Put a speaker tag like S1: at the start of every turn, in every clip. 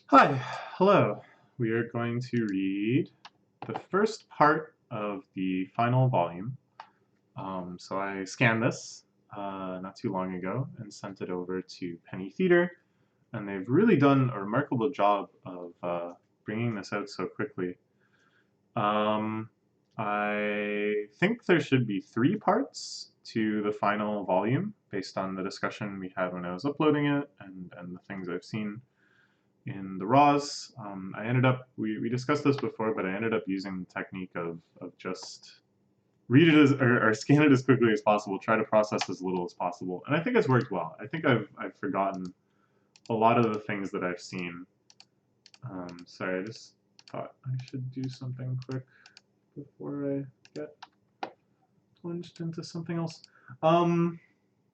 S1: Hi, hello. We are going to read the first part of the final volume. So I scanned this not too long ago and sent it over to Penny Theater, and they've really done a remarkable job of bringing this out so quickly. Um, I think there should be three parts to the final volume based on the discussion we had when I was uploading it and the things I've seen in the raws. I ended up, we discussed this before, but I ended up using the technique of just read it as, or scan it as quickly as possible, try to process as little as possible. And I think it's worked well. I think I've forgotten a lot of the things that I've seen. Sorry, I just thought I should do something quick before I get plunged into something else. Um,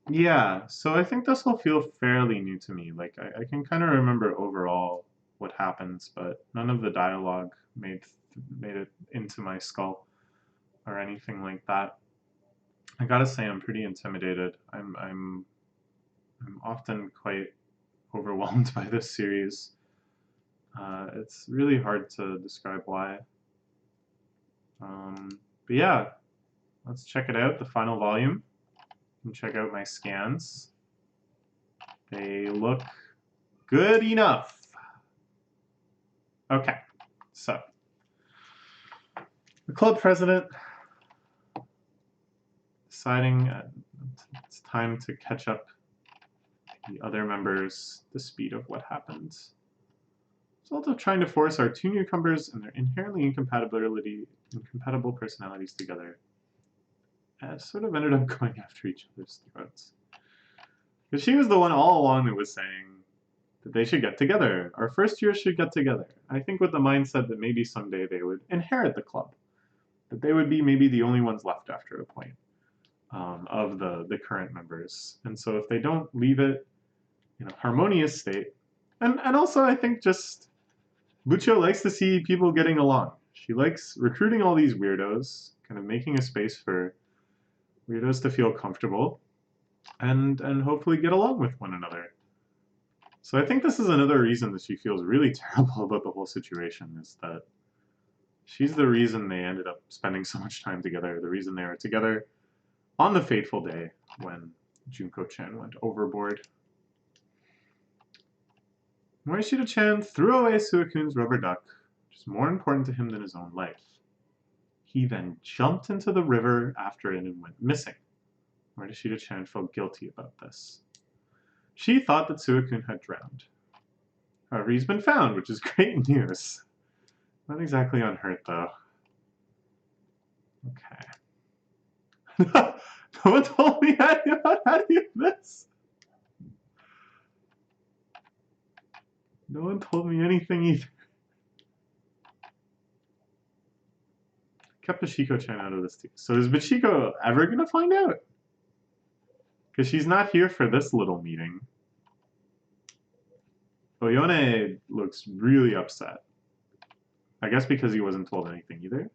S1: Yeah, so I think this will feel fairly new to me. Like I can kind of remember overall what happens, but none of the dialogue made it into my skull or anything like that. I gotta say I'm pretty intimidated. I'm often quite overwhelmed by this series. It's really hard to describe why. Um, but yeah, let's check it out. The final volume. And check out my scans. They look good enough. Okay, so the club president deciding it's time to catch up the other members the speed of what happened. Result of trying to force our two newcomers and their inherently incompatible personalities together sort of ended up going after each other's throats. Because she was the one all along that was saying that they should get together. Our first years should get together. I think with the mindset that maybe someday they would inherit the club. That they would be maybe the only ones left after a point. Of the current members. And so if they don't leave it in a harmonious state, and also I think just Bucho likes to see people getting along. She likes recruiting all these weirdos, kind of making a space for weirdos to feel comfortable and hopefully get along with one another. So I think this is another reason that she feels really terrible about the whole situation is that she's the reason they ended up spending so much time together, the reason they are together on the fateful day when Junko-chan went overboard. Morishita-chan threw away Suikun's rubber duck, which is more important to him than his own life. He then jumped into the river after it and went missing. Morishita-chan felt guilty about this. She thought that Suikun had drowned. However, he's been found, which is great news. Not exactly unhurt, though. Okay. No one told me about any of this. No one told me anything either. Kept Bashiko-chan out of this too. So is Bashiko ever gonna find out? Because she's not here for this little meeting. Oyone looks really upset. I guess because he wasn't told anything either.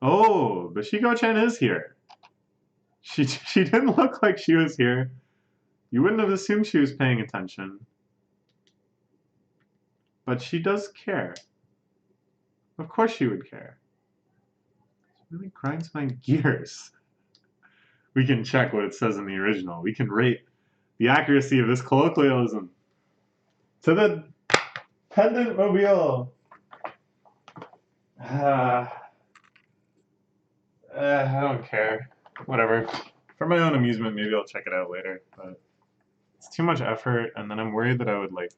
S1: Oh, Bashiko-chan is here. She didn't look like she was here. You wouldn't have assumed she was paying attention. But she does care. Of course she would care. It really grinds my gears. We can check what it says in the original. We can rate the accuracy of this colloquialism. To the pendant mobile. I don't care. Whatever. For my own amusement, maybe I'll check it out later. But it's too much effort, and then I'm worried that I would like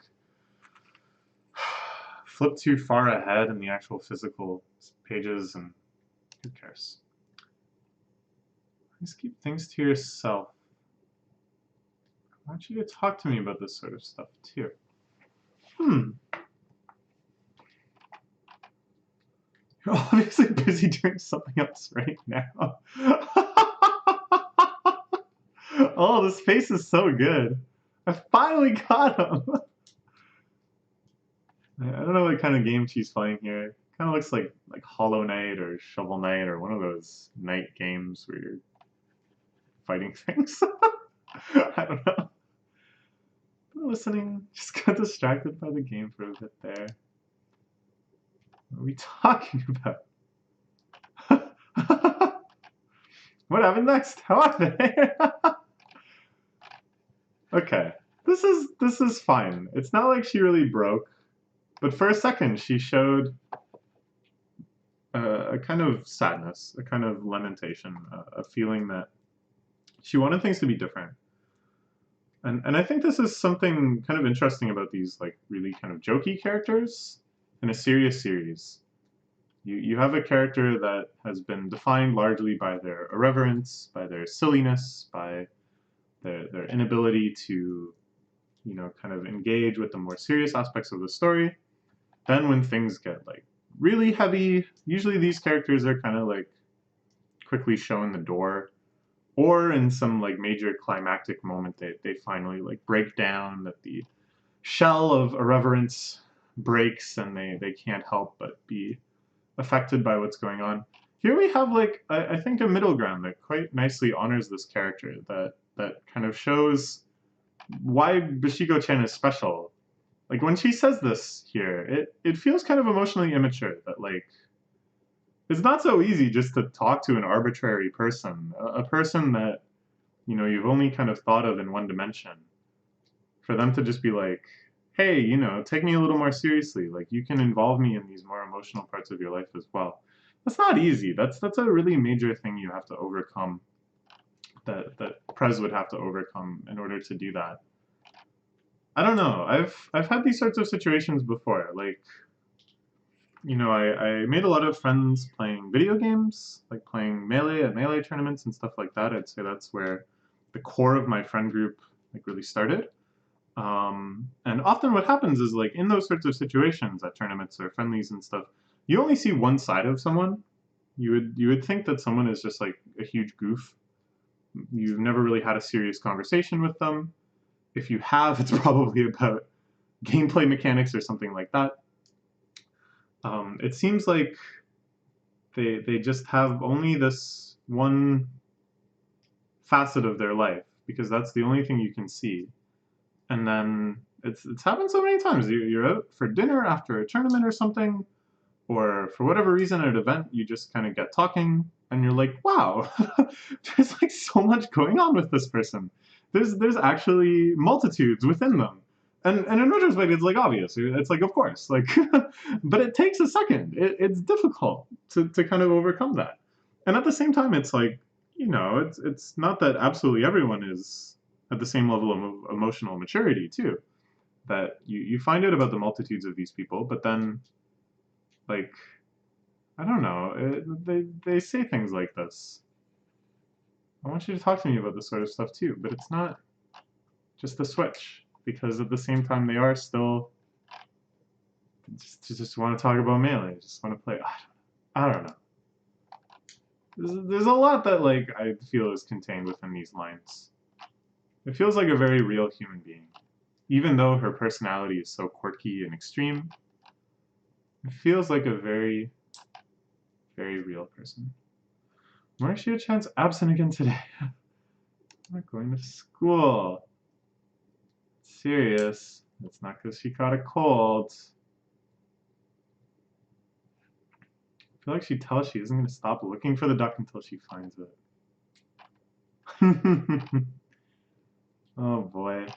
S1: flip too far ahead in the actual physical pages, and who cares? Just keep things to yourself. I want you to talk to me about this sort of stuff too. You're obviously busy doing something else right now. Oh, this face is so good. I finally got him. I don't know what kind of game she's playing here. Kind of looks like Hollow Knight or Shovel Knight or one of those knight games where you're fighting things. I don't know. listening. Just got distracted by the game for a bit there. What are we talking about? What happened next? How are they? Okay. This is fine. It's not like she really broke, but for a second she showed a kind of sadness, a kind of lamentation, a feeling that she wanted things to be different. And I think this is something kind of interesting about these like really kind of jokey characters in a serious series. You have a character that has been defined largely by their irreverence, by their silliness, by their inability to, you know, kind of engage with the more serious aspects of the story. Then when things get like really heavy, usually these characters are kind of like quickly shown the door, or in some like major climactic moment they finally like break down, that the shell of irreverence breaks and they can't help but be affected by what's going on. Here we have like I think a middle ground that quite nicely honors this character, that kind of shows why Bishigo-chan is special. Like when she says this here, it feels kind of emotionally immature, that like it's not so easy just to talk to an arbitrary person, a person that, you know, you've only kind of thought of in one dimension. For them to just be like, hey, you know, take me a little more seriously. Like you can involve me in these more emotional parts of your life as well. That's not easy. That's a really major thing you have to overcome. That Prez would have to overcome in order to do that. I don't know. I've had these sorts of situations before. Like, you know, I made a lot of friends playing video games, like playing Melee at Melee tournaments and stuff like that. I'd say that's where the core of my friend group like really started. And often what happens is like in those sorts of situations at tournaments or friendlies and stuff, you only see one side of someone. You would think that someone is just like a huge goof. You've never really had a serious conversation with them. If you have, it's probably about gameplay mechanics or something like that. It seems like they just have only this one facet of their life because that's the only thing you can see. And then it's happened so many times. You're out for dinner after a tournament or something, or for whatever reason at an event, you just kind of get talking, and you're like, wow, there's like so much going on with this person. There's actually multitudes within them. And in retrospect, it's like obvious. It's like, of course, like, but it takes a second. It's difficult to kind of overcome that. And at the same time, it's like, you know, it's not that absolutely everyone is at the same level of emotional maturity too. That you find out about the multitudes of these people, but then, like, I don't know, they say things like this. I want you to talk to me about this sort of stuff too, but it's not just the Switch, because at the same time they are still just want to talk about Melee, just want to play. I don't know. There's a lot that like I feel is contained within these lines. It feels like a very real human being. Even though her personality is so quirky and extreme, it feels like a very, very real person. Marcia-chan's absent again today. I'm not going to school. Serious. It's not because she caught a cold. I feel like she'd tell us she isn't going to stop looking for the duck until she finds it. Oh boy.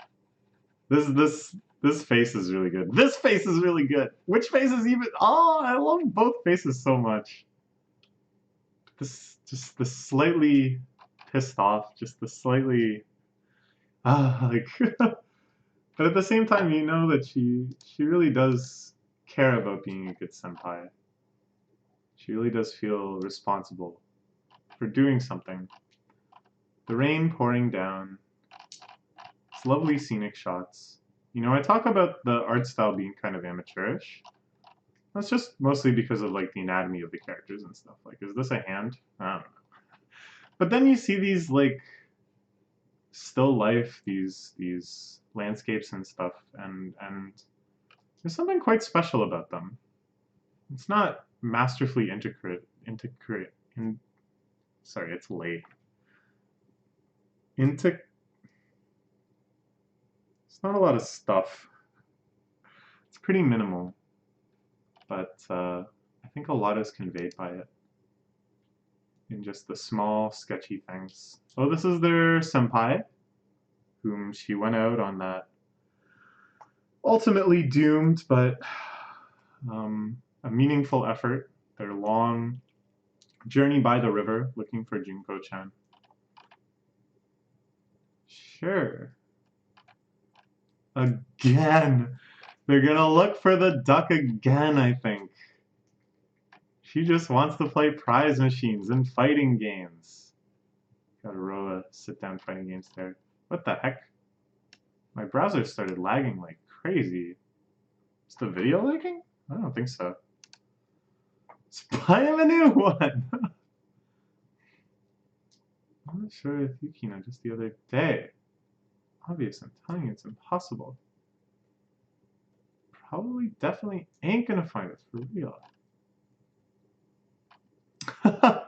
S1: This face is really good. This face is really good. Which face is even? Oh, I love both faces so much. Just the slightly pissed off, just the slightly like. But at the same time, you know that she really does care about being a good senpai. She really does feel responsible for doing something. The rain pouring down. It's lovely scenic shots. You know, I talk about the art style being kind of amateurish. That's just mostly because of like the anatomy of the characters and stuff. Like, is this a hand? I don't know. But then you see these like still life, these landscapes and stuff, and there's something quite special about them. It's not masterfully sorry, it's late. It's not a lot of stuff. It's pretty minimal, but I think a lot is conveyed by it in just the small, sketchy things. Oh, this is their senpai, whom she went out on that ultimately doomed, but a meaningful effort. Their long journey by the river looking for Junko-chan. Sure. Again. They're gonna look for the duck again, I think. She just wants to play prize machines and fighting games. Got a row of sit-down fighting games there. What the heck? My browser started lagging like crazy. Is the video lagging? I don't think so. Let's buy him a new one! I'm not sure if Yukino just the other day. Obvious, I'm telling you, it's impossible. Probably, definitely ain't gonna find it for real. It's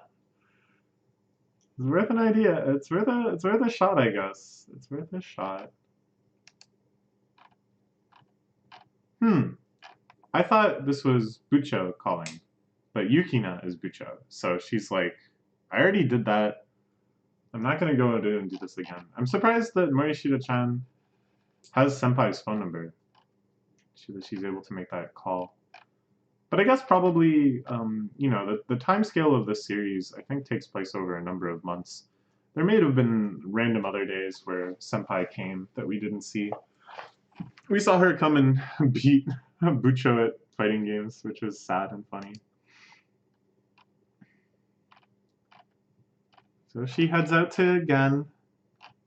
S1: worth an idea. It's worth a shot, I guess. It's worth a shot. I thought this was Bucho calling, but Yukina is Bucho. So she's like, I already did that. I'm not gonna go and do this again. I'm surprised that Morishita-chan has Senpai's phone number. That she's able to make that call. But I guess probably, you know, the time scale of this series, I think, takes place over a number of months. There may have been random other days where Senpai came that we didn't see. We saw her come and beat Bucho at fighting games, which was sad and funny. So she heads out to Gen.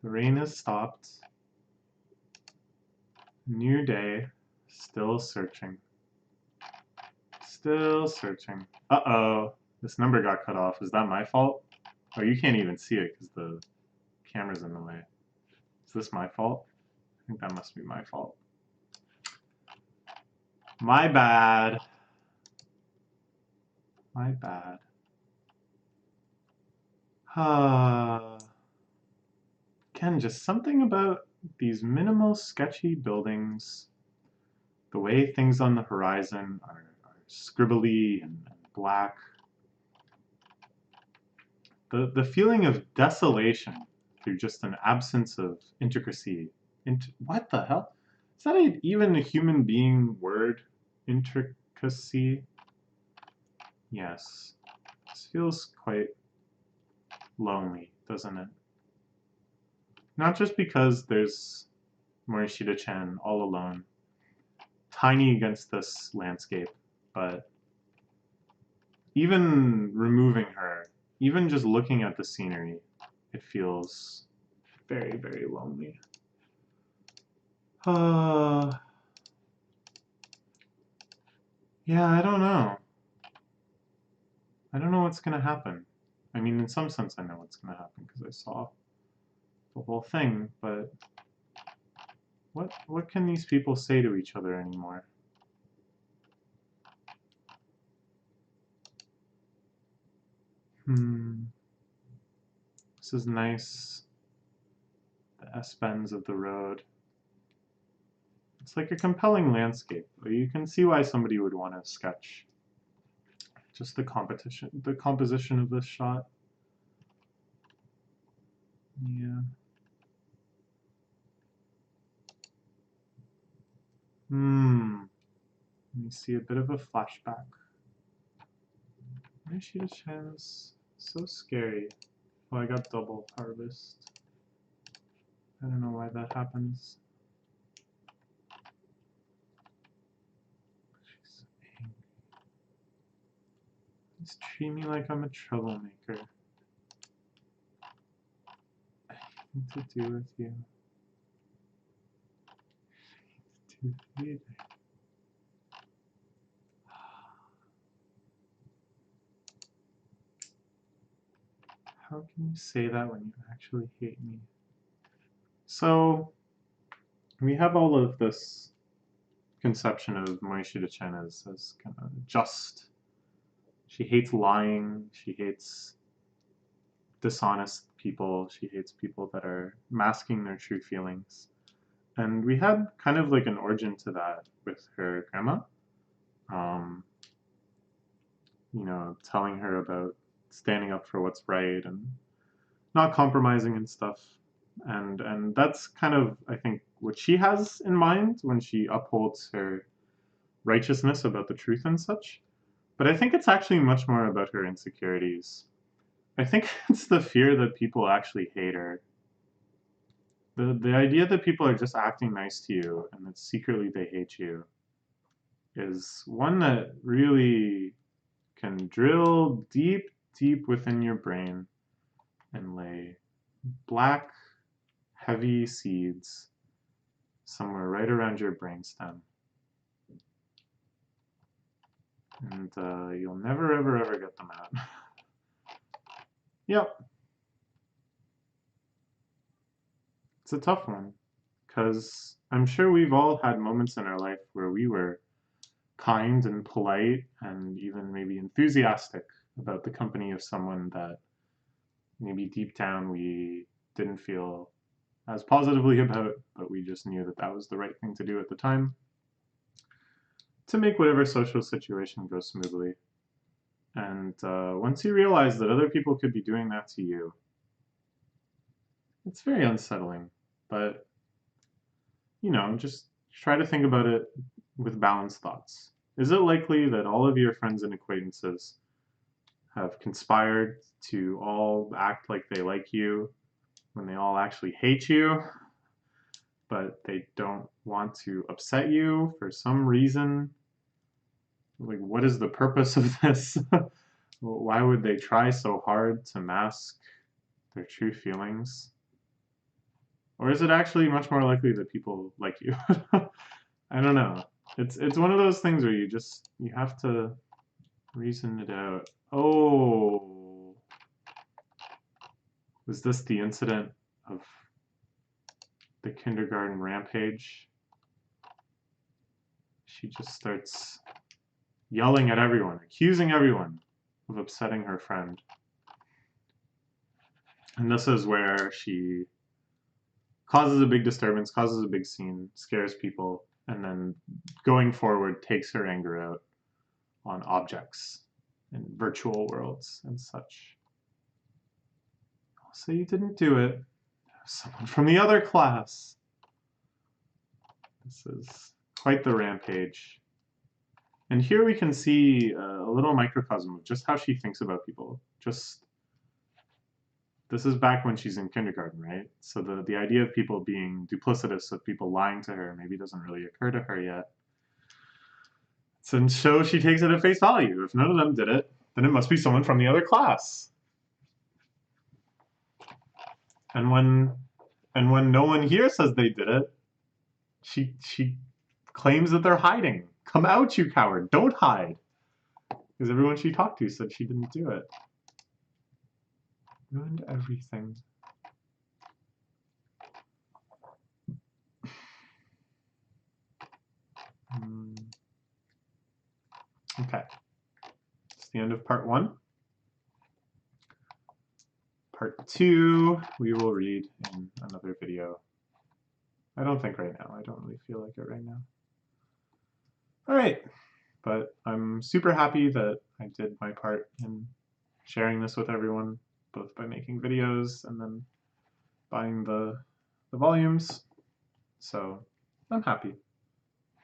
S1: The rain has stopped. New day. Still searching. Still searching. Uh-oh. This number got cut off. Is that my fault? Oh, you can't even see it because the camera's in the way. Is this my fault? I think that must be my fault. My bad. My bad. Again, just something about these minimal, sketchy buildings. The way things on the horizon are scribbly and black. The feeling of desolation through just an absence of intricacy. What the hell? Is that even a human being word? Intricacy? Yes. This feels quite lonely, doesn't it? Not just because there's Morishita-chan all alone, tiny against this landscape, but even removing her, even just looking at the scenery, it feels very, very lonely. Yeah, I don't know. I don't know what's gonna happen. I mean, in some sense I know what's gonna happen because I saw the whole thing, but what can these people say to each other anymore? This is nice. The S-bends of the road. It's like a compelling landscape. You can see why somebody would want to sketch just the composition of this shot. Yeah. Let me see a bit of a flashback. Morishita-chan is so scary. Oh, I got double harvest. I don't know why that happens. She's angry. Please treat me like I'm a troublemaker. I have nothing to do with you. To feed. How can you say that when you actually hate me? So, we have all of this conception of Morishita-chan as kind of just. She hates lying, she hates dishonest people, she hates people that are masking their true feelings. And we had kind of like an origin to that with her grandma. You know, telling her about standing up for what's right and not compromising and stuff. And that's kind of, I think, what she has in mind when she upholds her righteousness about the truth and such. But I think it's actually much more about her insecurities. I think it's the fear that people actually hate her. The idea that people are just acting nice to you and that secretly they hate you is one that really can drill deep, deep within your brain and lay black, heavy seeds somewhere right around your brainstem. And you'll never, ever, ever get them out. Yep. It's a tough one, because I'm sure we've all had moments in our life where we were kind and polite and even maybe enthusiastic about the company of someone that maybe deep down we didn't feel as positively about, but we just knew that that was the right thing to do at the time to make whatever social situation go smoothly. And once you realize that other people could be doing that to you, it's very unsettling. But, you know, just try to think about it with balanced thoughts. Is it likely that all of your friends and acquaintances have conspired to all act like they like you when they all actually hate you, but they don't want to upset you for some reason? Like, what is the purpose of this? Why would they try so hard to mask their true feelings? Or is it actually much more likely that people like you? I don't know. It's one of those things where you have to reason it out. Oh, was this the incident of the kindergarten rampage? She just starts yelling at everyone, accusing everyone of upsetting her friend. And this is where she causes a big disturbance, causes a big scene, scares people, and then going forward takes her anger out on objects in virtual worlds and such. So you didn't do it. Someone from the other class. This is quite the rampage. And here we can see a little microcosm of just how she thinks about people. This is back when she's in kindergarten, right? So the idea of people being duplicitous, of people lying to her, maybe doesn't really occur to her yet. So she takes it at face value. If none of them did it, then it must be someone from the other class. And when no one here says they did it, she claims that they're hiding. Come out, you coward! Don't hide, because everyone she talked to said she didn't do it. Ruined everything. Okay, it's the end of part 1. Part 2 we will read in another video. I don't think right now. I don't really feel like it right now. All right, but I'm super happy that I did my part in sharing this with everyone, both by making videos and then buying the volumes. So I'm happy.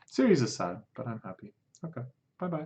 S1: Series is sad, but I'm happy. Okay, bye-bye.